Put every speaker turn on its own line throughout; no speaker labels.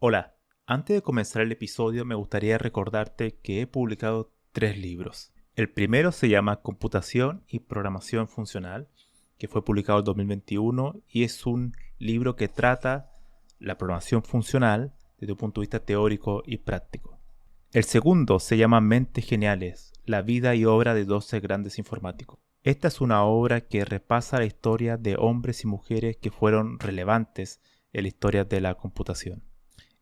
Hola, antes de comenzar el episodio me gustaría recordarte que he publicado 3 libros. El primero se llama Computación y Programación Funcional, que fue publicado en 2021 y es un libro que trata la programación funcional desde un punto de vista teórico y práctico. El segundo se llama Mentes Geniales, la vida y obra de 12 grandes informáticos. Esta es una obra que repasa la historia de hombres y mujeres que fueron relevantes en la historia de la computación.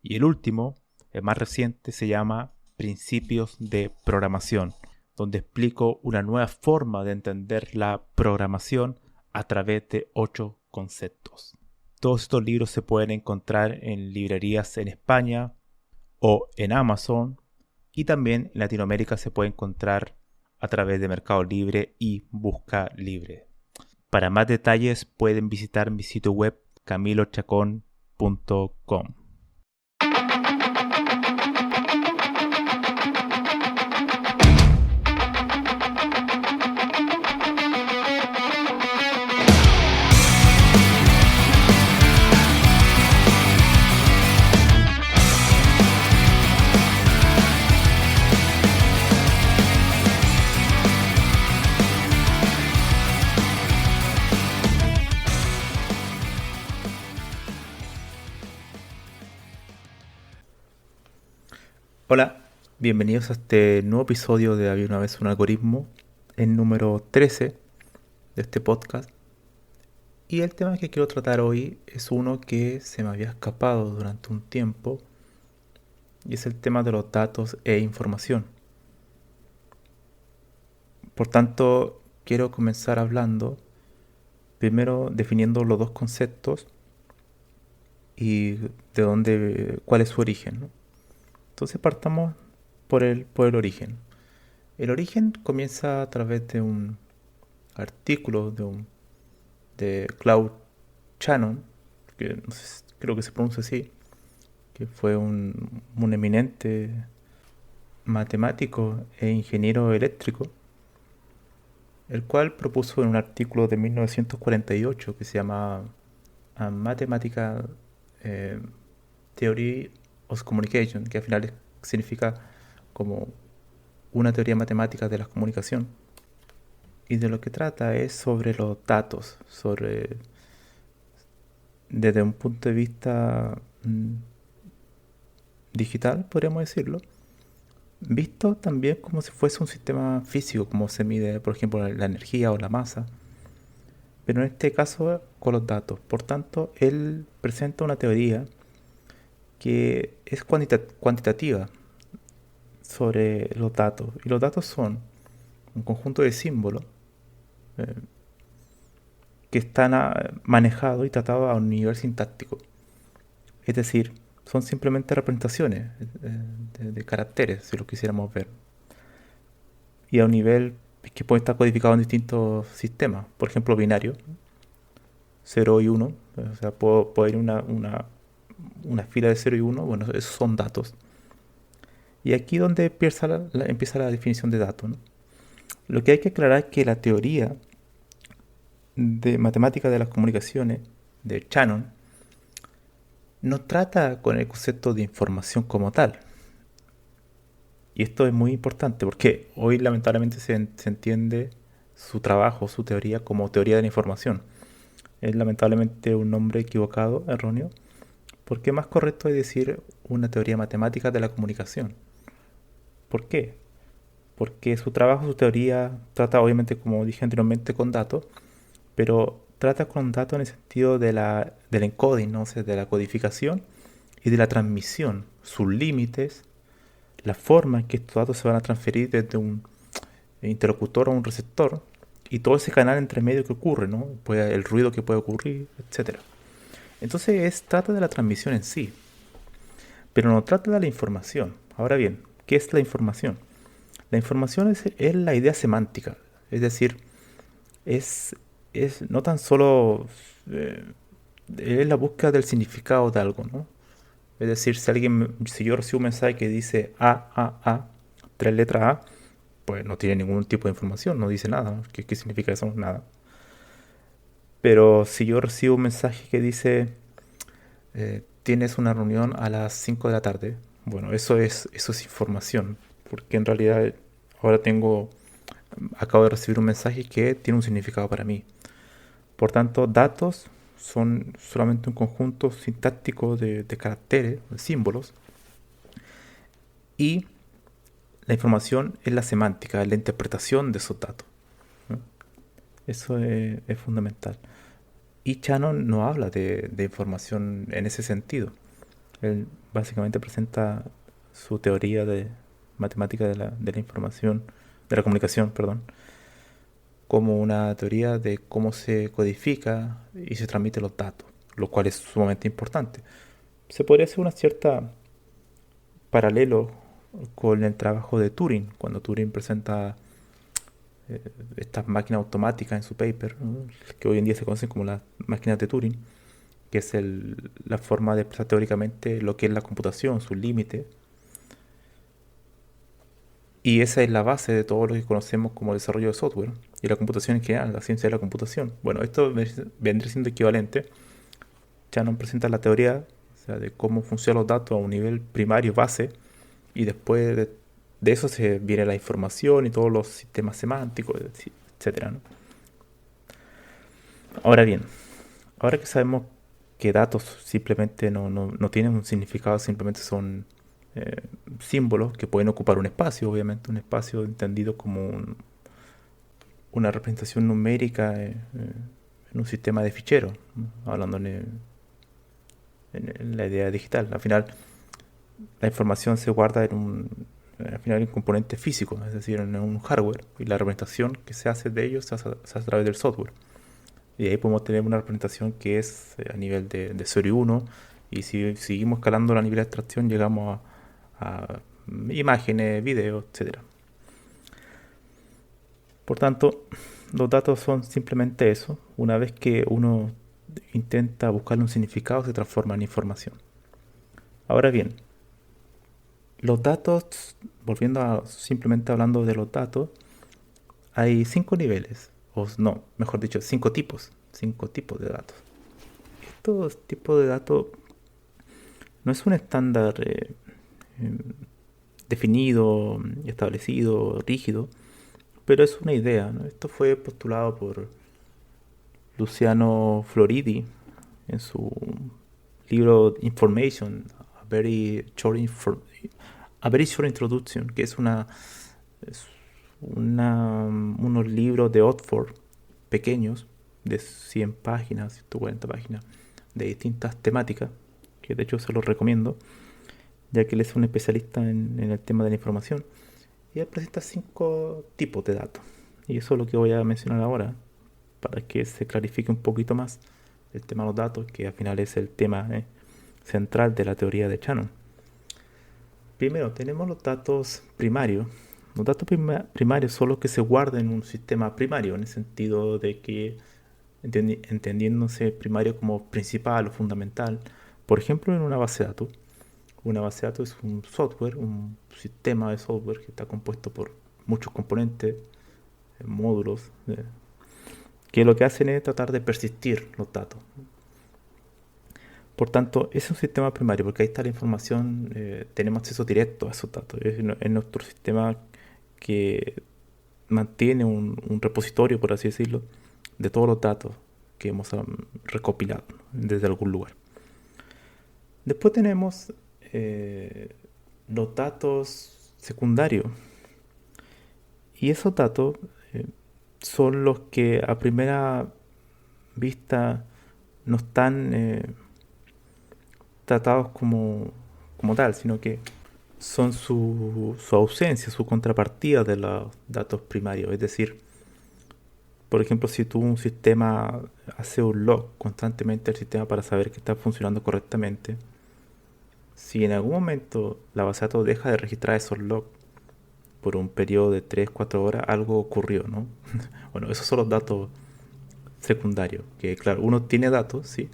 Y el último, el más reciente, se llama Principios de Programación, donde explico una nueva forma de entender la programación a través de 8 conceptos. Todos estos libros se pueden encontrar en librerías en España o en Amazon, y también en Latinoamérica se puede encontrar a través de Mercado Libre y Busca Libre. Para más detalles pueden visitar mi sitio web camilochacon.com. Hola, bienvenidos a este nuevo episodio de Había una vez un algoritmo, el número 13 de este podcast. Y el tema que quiero tratar hoy es uno que se me había escapado durante un tiempo, y es el tema de los datos e información. Por tanto, quiero comenzar hablando, primero definiendo los dos conceptos y cuál es su origen, ¿no? Entonces partamos por el origen. El origen comienza a través de un artículo de Claude Shannon, que no sé, creo que se pronuncia así, que fue un eminente matemático e ingeniero eléctrico, el cual propuso en un artículo de 1948 que se llama A Mathematical Theory of Communication, que al final significa como una teoría matemática de la comunicación. Y de lo que trata es sobre los datos, desde un punto de vista digital, podríamos decirlo, visto también como si fuese un sistema físico, como se mide, por ejemplo, la energía o la masa, pero en este caso con los datos. Por tanto, él presenta una teoría que es cuantitativa sobre los datos. Y los datos son un conjunto de símbolos eh, que están manejados y tratados a un nivel sintáctico. Es decir, son simplemente representaciones de caracteres, si lo quisiéramos ver. Y a un nivel que puede estar codificado en distintos sistemas. Por ejemplo, binario, 0 y 1. O sea, puedo ir una fila de 0 y 1. Bueno, esos son datos. Y aquí donde empieza la definición de datos, ¿no? Lo que hay que aclarar es que la teoría de matemática de las comunicaciones de Shannon no trata con el concepto de información como tal. Y esto es muy importante porque hoy lamentablemente se entiende su trabajo, su teoría como teoría de la información. Es lamentablemente un nombre equivocado, erróneo, porque más correcto es decir una teoría matemática de la comunicación. ¿Por qué? Porque su trabajo, su teoría trata obviamente, como dije anteriormente, con datos, pero trata con datos en el sentido del encoding, ¿no? O sea, de la codificación y de la transmisión, sus límites, la forma en que estos datos se van a transferir desde un interlocutor a un receptor y todo ese canal entre medio que ocurre, ¿no? El ruido que puede ocurrir, etcétera. Entonces trata de la transmisión en sí, pero no trata de la información. Ahora bien, ¿qué es la información? La información es la idea semántica, es decir, es, es no tan solo es la búsqueda del significado de algo, ¿no? Es decir, si yo recibo un mensaje que dice A, 3 letras A, pues no tiene ningún tipo de información, no dice nada. ¿Qué significa eso? Nada. Pero si yo recibo un mensaje que dice tienes una reunión a las 5 de la tarde. Bueno, eso es información, porque en realidad ahora acabo de recibir un mensaje que tiene un significado para mí. Por tanto, datos son solamente un conjunto sintáctico de caracteres, de símbolos, y la información es la semántica, es la interpretación de esos datos, ¿no? Eso es fundamental. Y Shannon no habla de información en ese sentido. Él básicamente presenta su teoría de matemática de la información, de la comunicación, perdón, como una teoría de cómo se codifica y se transmiten los datos, lo cual es sumamente importante. Se podría hacer una cierta paralelo con el trabajo de Turing, cuando Turing presenta eh, estas máquinas automáticas en su paper, ¿no? Que hoy en día se conocen como las máquinas de Turing, que es la forma de expresar teóricamente lo que es la computación, sus límites. Y esa es la base de todo lo que conocemos como desarrollo de software y la computación en general, la ciencia de la computación. Bueno, esto vendría siendo equivalente. Shannon presenta la teoría, o sea, de cómo funcionan los datos a un nivel primario, base, y después de eso se viene la información y todos los sistemas semánticos, etcétera, ¿no? Ahora bien, ahora que sabemos que datos simplemente no tienen un significado, simplemente son eh, símbolos que pueden ocupar un espacio, obviamente, un espacio entendido como una representación numérica en un sistema de ficheros, ¿no? Hablando en la idea digital. Al final, la información se guarda al final en un componente físico, es decir, en un hardware, y la representación que se hace de ellos se hace a través del software. Y ahí podemos tener una representación que es a nivel de 0 y 1, y si seguimos escalando a nivel de abstracción llegamos a imágenes, videos, etcétera. Por tanto, los datos son simplemente eso. Una vez que uno intenta buscarle un significado, se transforma en información. Ahora bien, los datos, volviendo a simplemente hablando de los datos, hay 5 niveles, o no, mejor dicho, 5 tipos de datos. Estos tipos de datos no es un estándar eh, definido, establecido, rígido, pero es una idea, ¿no? Esto fue postulado por Luciano Floridi en su libro Information, a very short introduction, que es unos libros de Oxford pequeños, de 100 páginas, 140 páginas, de distintas temáticas, que de hecho se los recomiendo, ya que él es un especialista en el tema de la información. Y él presenta 5 tipos de datos. Y eso es lo que voy a mencionar ahora, para que se clarifique un poquito más el tema de los datos, que al final es el tema central de la teoría de Shannon. Primero, tenemos los datos primarios. Los datos primarios son los que se guardan en un sistema primario, en el sentido de que, entendiéndose primario como principal o fundamental, por ejemplo, en una base de datos. Una base de datos es un software, un sistema de software que está compuesto por muchos componentes, módulos, que lo que hacen es tratar de persistir los datos. Por tanto, es un sistema primario, porque ahí está la información, tenemos acceso directo a esos datos. Es nuestro sistema que mantiene un repositorio, por así decirlo, de todos los datos que hemos recopilado, ¿no? Desde algún lugar. Después tenemos los datos secundarios. Y esos datos son los que a primera vista no están tratados como tal, sino que son su ausencia, su contrapartida de los datos primarios. Es decir, por ejemplo, si tú un sistema hace un log constantemente al sistema para saber que está funcionando correctamente, si en algún momento la base de datos deja de registrar esos logs por un periodo de 3 4 horas, algo ocurrió, ¿no? Bueno, esos son los datos secundarios, que claro, uno tiene datos, sí,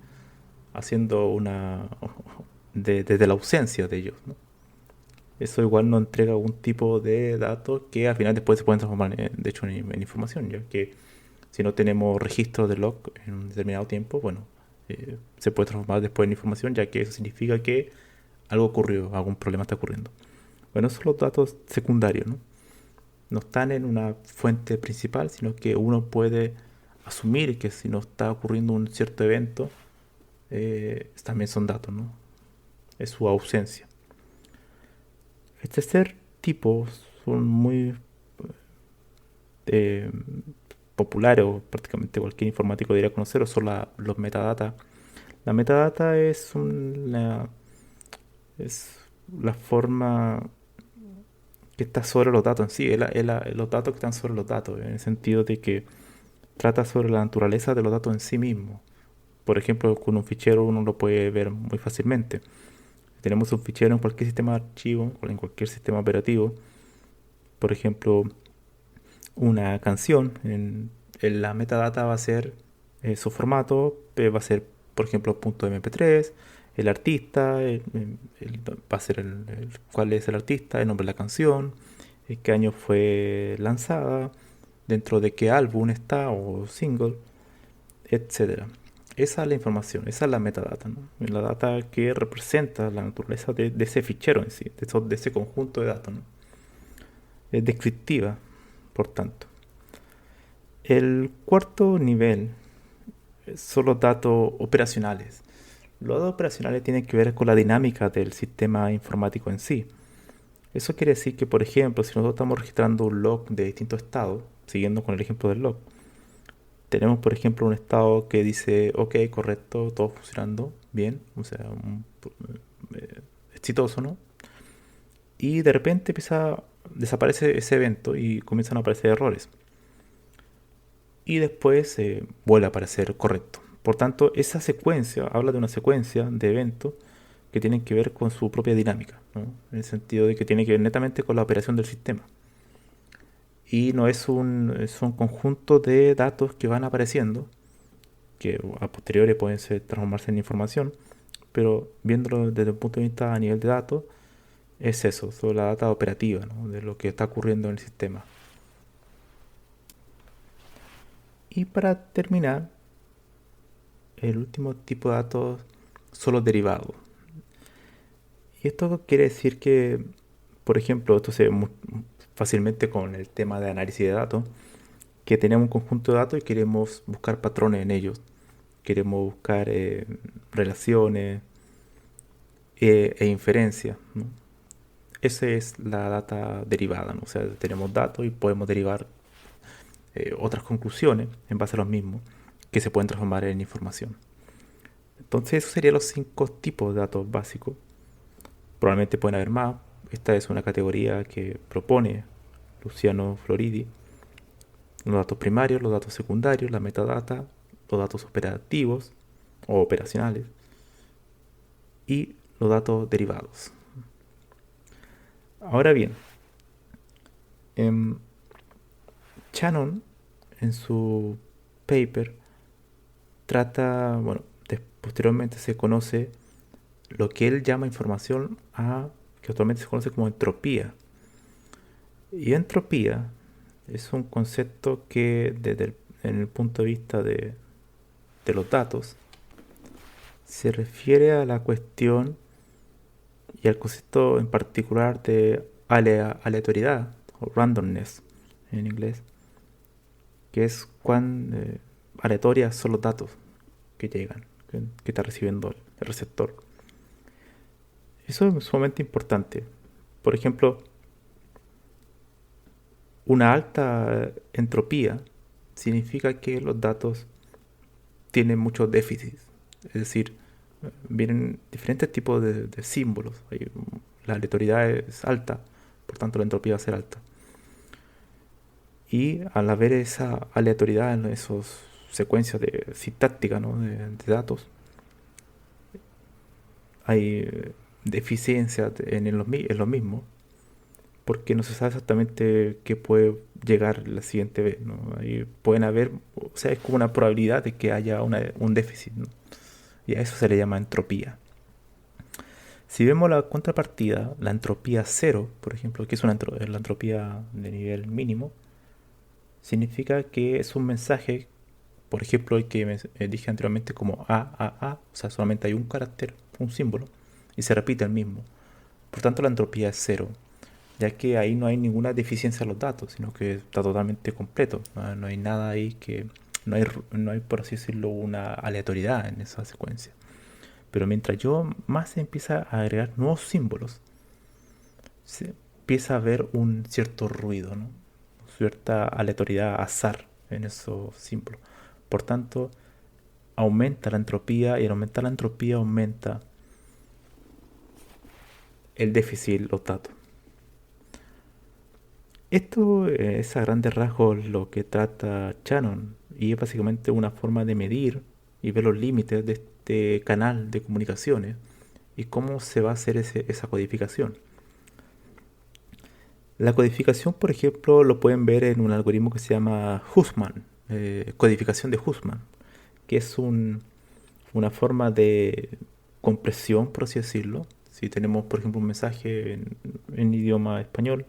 haciendo desde la ausencia de ellos, ¿no? Eso igual nos entrega un tipo de datos que al final después se pueden transformar, de hecho, en información, ya que si no tenemos registro de log en un determinado tiempo, bueno, se puede transformar después en información, ya que eso significa que algo ocurrió, algún problema está ocurriendo. Bueno, esos son los datos secundarios, ¿no? No están en una fuente principal, sino que uno puede asumir que si no está ocurriendo un cierto evento, también son datos, ¿no? Es su ausencia. El tercer tipo son muy eh, populares, o prácticamente cualquier informático debería conocer, o son los metadata. La metadata es la forma que está sobre los datos en sí, los datos que están sobre los datos, en el sentido de que trata sobre la naturaleza de los datos en sí mismos. Por ejemplo, con un fichero uno lo puede ver muy fácilmente. Tenemos un fichero en cualquier sistema de archivo, o en cualquier sistema operativo. Por ejemplo, una canción, en la metadata va a ser su formato, va a ser, por ejemplo, .mp3, el artista, va a ser cuál es el artista, el nombre de la canción, qué año fue lanzada, dentro de qué álbum está o single, etcétera. Esa es la información, esa es la metadata, ¿no? La data que representa la naturaleza de ese fichero en sí, de ese conjunto de datos, ¿no? Es descriptiva, por tanto. El cuarto nivel son los datos operacionales. Los datos operacionales tienen que ver con la dinámica del sistema informático en sí. Eso quiere decir que, por ejemplo, si nosotros estamos registrando un log de distintos estados, siguiendo con el ejemplo del log, tenemos, por ejemplo, un estado que dice, ok, correcto, todo funcionando bien, o sea, exitoso, ¿no? Y de repente desaparece ese evento y comienzan a aparecer errores. Y después vuelve a aparecer correcto. Por tanto, esa secuencia habla de una secuencia de eventos que tienen que ver con su propia dinámica, ¿no? En el sentido de que tiene que ver netamente con la operación del sistema. Y no es un conjunto de datos que van apareciendo, que a posteriori pueden transformarse en información, pero viéndolo desde un punto de vista a nivel de datos, es eso, sobre la data operativa, ¿no? De lo que está ocurriendo en el sistema. Y para terminar, el último tipo de datos son los derivados. Y esto quiere decir que, por ejemplo, esto se ve fácilmente con el tema de análisis de datos, que tenemos un conjunto de datos y queremos buscar patrones en ellos. Queremos buscar relaciones e inferencias, ¿no? Esa es la data derivada, ¿no? O sea, tenemos datos y podemos derivar otras conclusiones en base a los mismos que se pueden transformar en información. Entonces, esos serían los 5 tipos de datos básicos. Probablemente pueden haber más. Esta es una categoría que propone Luciano Floridi. Los datos primarios, los datos secundarios, la metadata, los datos operativos o operacionales y los datos derivados. Ahora bien, Shannon en su paper trata, bueno, posteriormente se conoce lo que él llama información que actualmente se conoce como entropía. Y entropía es un concepto que en el punto de vista de los datos se refiere a la cuestión y al concepto en particular de aleatoriedad o randomness en inglés, que es cuán aleatorias son los datos que llegan, que está recibiendo el receptor. Eso es sumamente importante. Por ejemplo, una alta entropía significa que los datos tienen muchos déficits. Es decir, vienen diferentes tipos de símbolos. La aleatoriedad es alta, por tanto la entropía va a ser alta. Y al haber esa aleatoriedad en esas secuencias sintácticas, ¿no? de datos, hay deficiencias en lo mismo, porque no se sabe exactamente qué puede llegar la siguiente vez, ¿no? Ahí pueden haber, o sea, es como una probabilidad de que haya un déficit, ¿no? Y a eso se le llama entropía. Si vemos la contrapartida, la entropía cero, por ejemplo, que es la entropía de nivel mínimo, significa que es un mensaje Por ejemplo, el que dije anteriormente como A, o sea, solamente hay un carácter, un símbolo, y se repite el mismo. Por tanto, la entropía es cero, ya que ahí no hay ninguna deficiencia en los datos, sino que está totalmente completo. No hay nada ahí que... No hay, por así decirlo, una aleatoriedad en esa secuencia. Pero mientras yo más se empieza a agregar nuevos símbolos, se empieza a haber un cierto ruido, ¿no? Cierta aleatoriedad, azar en esos símbolos. Por tanto, aumenta la entropía y al aumentar la entropía aumenta el déficit, los datos. Esto es a grandes rasgos lo que trata Shannon y es básicamente una forma de medir y ver los límites de este canal de comunicaciones y cómo se va a hacer esa codificación. La codificación, por ejemplo, lo pueden ver en un algoritmo que se llama Hussman, codificación de Hussman, que es una forma de compresión, por así decirlo. Si tenemos, por ejemplo, un mensaje en idioma español,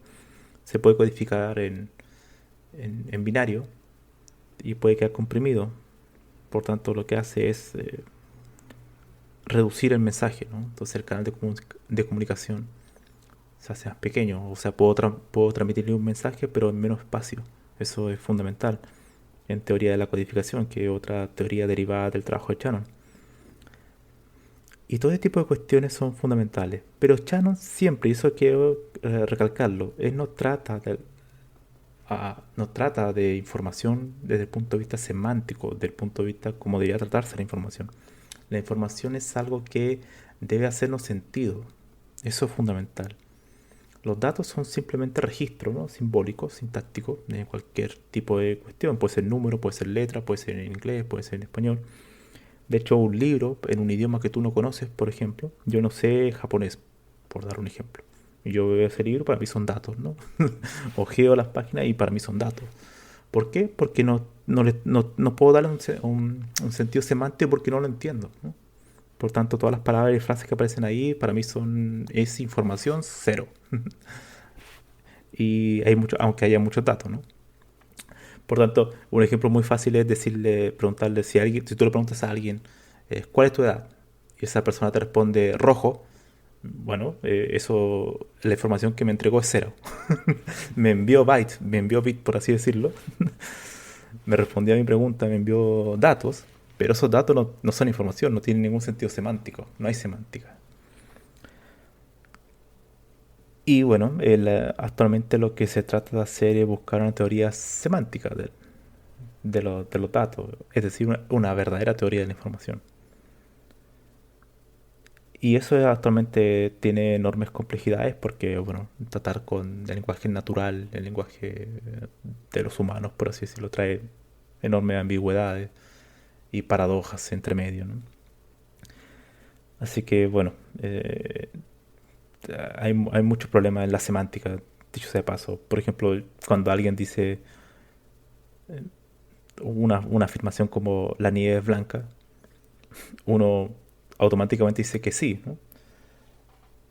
se puede codificar en binario y puede quedar comprimido. Por tanto, lo que hace es reducir el mensaje, ¿no? Entonces el canal de comunicación se hace más pequeño. O sea, puedo transmitirle un mensaje, pero en menos espacio. Eso es fundamental en teoría de la codificación, que es otra teoría derivada del trabajo de Shannon. Y todo este tipo de cuestiones son fundamentales. Pero Shannon siempre, y eso quiero recalcarlo, él no trata de información desde el punto de vista semántico, desde el punto de vista como debería tratarse la información. La información es algo que debe hacernos sentido. Eso es fundamental. Los datos son simplemente registros, ¿no? Simbólicos, sintácticos, de cualquier tipo de cuestión. Puede ser número, puede ser letra, puede ser en inglés, puede ser en español. De hecho, un libro en un idioma que tú no conoces, por ejemplo, yo no sé japonés, por dar un ejemplo. Y yo veo ese libro, para mí son datos, ¿no? Ojeo las páginas y para mí son datos. ¿Por qué? Porque no puedo darle un sentido semántico porque no lo entiendo, ¿no? Por tanto, todas las palabras y frases que aparecen ahí para mí es información cero. Y hay mucho, aunque haya muchos datos, ¿no? Por tanto, un ejemplo muy fácil es preguntarle si tú le preguntas a alguien, ¿cuál es tu edad? Y esa persona te responde rojo. Bueno, la información que me entregó es cero. Me envió bit, por así decirlo. Me respondió a mi pregunta, me envió datos, pero esos datos no son información, no tienen ningún sentido semántico, no hay semántica. Y bueno, actualmente lo que se trata de hacer es buscar una teoría semántica de los datos, es decir, una verdadera teoría de la información. Y eso actualmente tiene enormes complejidades porque, bueno, tratar con el lenguaje natural, el lenguaje de los humanos, por así decirlo, trae enormes ambigüedades y paradojas entre medio, ¿no? Así que, bueno, hay muchos problemas en la semántica, dicho sea de paso. Por ejemplo, cuando alguien dice una afirmación como la nieve es blanca, uno automáticamente dice que sí, ¿no?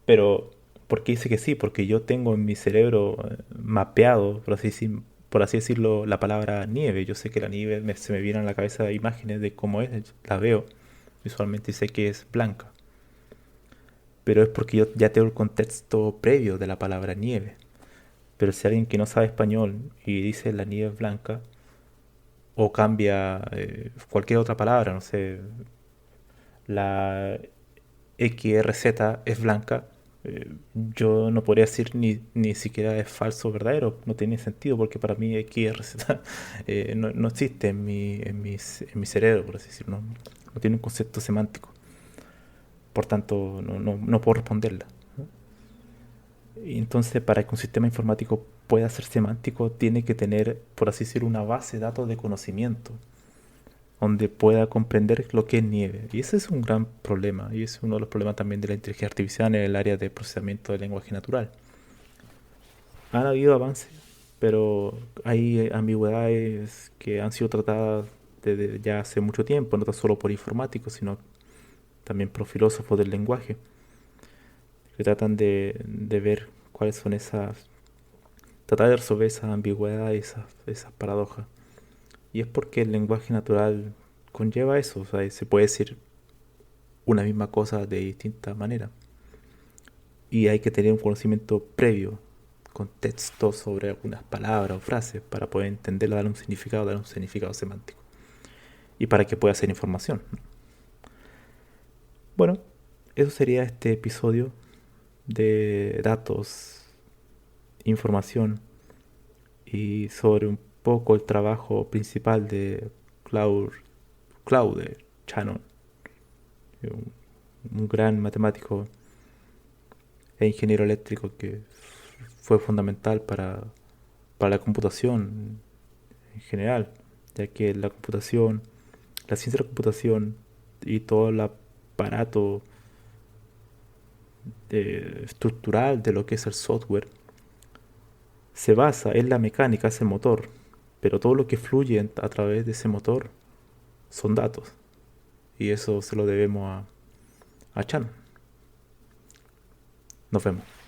Pero, ¿por qué dice que sí? Porque yo tengo en mi cerebro mapeado, por así decirlo, la palabra nieve. Yo sé que la nieve se me vienen a la cabeza imágenes de cómo es, la veo visualmente y sé que es blanca. Pero es porque yo ya tengo el contexto previo de la palabra nieve. Pero si alguien que no sabe español y dice la nieve es blanca, o cambia cualquier otra palabra, no sé, la XRZ es blanca, yo no podría decir ni siquiera es falso o verdadero, no tiene sentido porque para mí XRZ no existe en mi cerebro, por así decirlo, no tiene un concepto semántico, por tanto no puedo responderla. Y entonces, para que un sistema informático pueda ser semántico, tiene que tener, por así decirlo, una base de datos de conocimiento donde pueda comprender lo que es nieve. Y ese es un gran problema, y es uno de los problemas también de la inteligencia artificial en el área de procesamiento del lenguaje natural. Han habido avances, pero hay ambigüedades que han sido tratadas desde ya hace mucho tiempo, no tan solo por informáticos, sino también por filósofos del lenguaje, que tratan de ver cuáles son tratar de resolver esas ambigüedades, esas paradojas. Y es porque el lenguaje natural conlleva eso, o sea, se puede decir una misma cosa de distinta manera. Y hay que tener un conocimiento previo, contexto sobre algunas palabras o frases para poder entenderla, dar un significado semántico. Y para que pueda ser información. Bueno, eso sería este episodio de datos, información y sobre un poco el trabajo principal de Claude Shannon, un gran matemático e ingeniero eléctrico que fue fundamental para la computación en general, ya que la computación, la ciencia de la computación y todo el aparato estructural de lo que es el software se basa en la mecánica, es el motor, pero todo lo que fluye a través de ese motor son datos. Y eso se lo debemos a Chan. Nos vemos.